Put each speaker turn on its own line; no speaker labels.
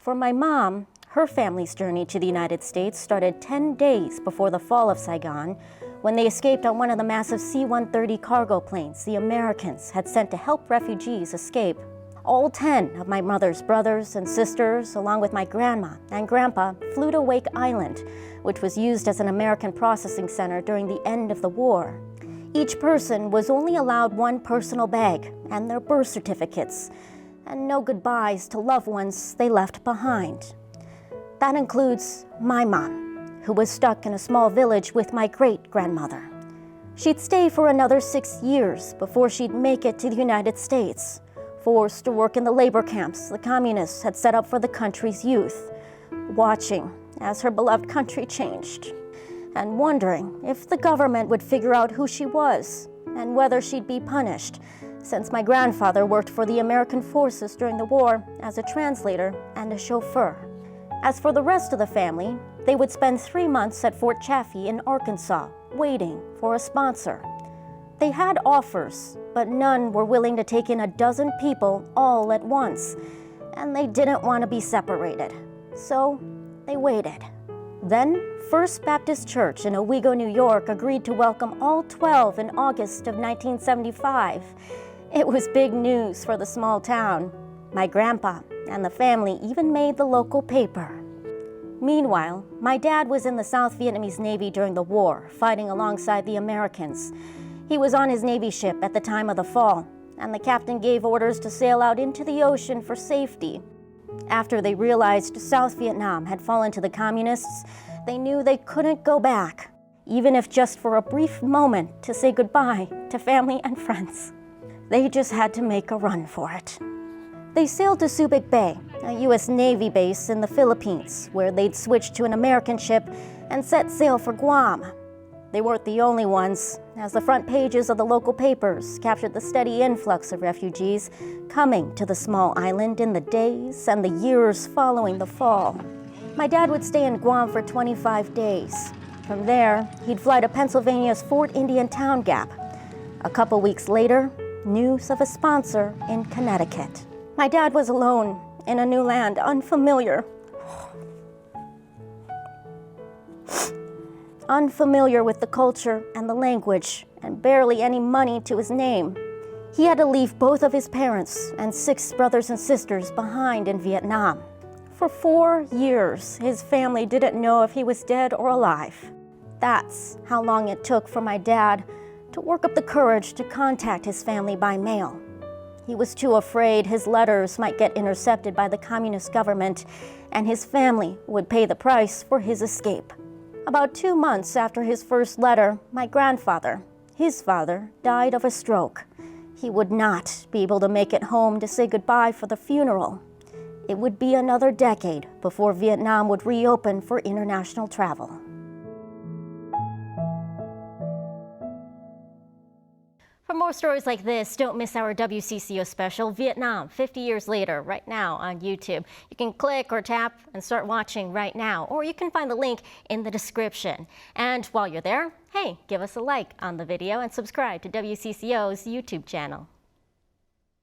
For my mom, her family's journey to the United States started 10 days before the Fall of Saigon, when they escaped on one of the massive C-130 cargo planes the Americans had sent to help refugees escape. All 10 of my mother's brothers and sisters, along with my grandma and grandpa, flew to Wake Island, which was used as an American processing center during the end of the war. Each person was only allowed one personal bag and their birth certificates, and no goodbyes to loved ones they left behind. That includes my mom, who was stuck in a small village with my great-grandmother. She'd stay for another 6 years before she'd make it to the United States, forced to work in the labor camps the communists had set up for the country's youth, watching as her beloved country changed, and wondering if the government would figure out who she was and whether she'd be punished, since my grandfather worked for the American forces during the war as a translator and a chauffeur. As for the rest of the family, they would spend 3 months at Fort Chaffee in Arkansas, waiting for a sponsor. They had offers, but none were willing to take in 12 people all at once, and they didn't want to be separated. So they waited. Then, First Baptist Church in Owego, New York agreed to welcome all 12 in August of 1975. It was big news for the small town. My grandpa and the family even made the local paper. Meanwhile, my dad was in the South Vietnamese Navy during the war, fighting alongside the Americans. He was on his Navy ship at the time of the fall, and the captain gave orders to sail out into the ocean for safety. After they realized South Vietnam had fallen to the communists, they knew they couldn't go back, even if just for a brief moment to say goodbye to family and friends. They just had to make a run for it. They sailed to Subic Bay, a U.S. Navy base in the Philippines, where they'd switched to an American ship and set sail for Guam. They weren't the only ones, as the front pages of the local papers captured the steady influx of refugees coming to the small island in the days and the years following the fall. My dad would stay in Guam for 25 days. From there, he'd fly to Pennsylvania's Fort Indian Town Gap. A couple weeks later, news of a sponsor in Connecticut. My dad was alone in a new land, unfamiliar with the culture and the language, and barely any money to his name. He had to leave both of his parents and 6 brothers and sisters behind in Vietnam. For 4 years, his family didn't know if he was dead or alive. That's how long it took for my dad to work up the courage to contact his family by mail. He was too afraid his letters might get intercepted by the communist government, and his family would pay the price for his escape. About 2 months after his first letter, my grandfather, his father, died of a stroke. He would not be able to make it home to say goodbye for the funeral. It would be another decade before Vietnam would reopen for international travel. For more stories like this, don't miss our WCCO special, Vietnam, 50 Years Later, right now on YouTube. You can click or tap and start watching right now, or you can find the link in the description. And while you're there, hey, give us a like on the video and subscribe to WCCO's YouTube channel.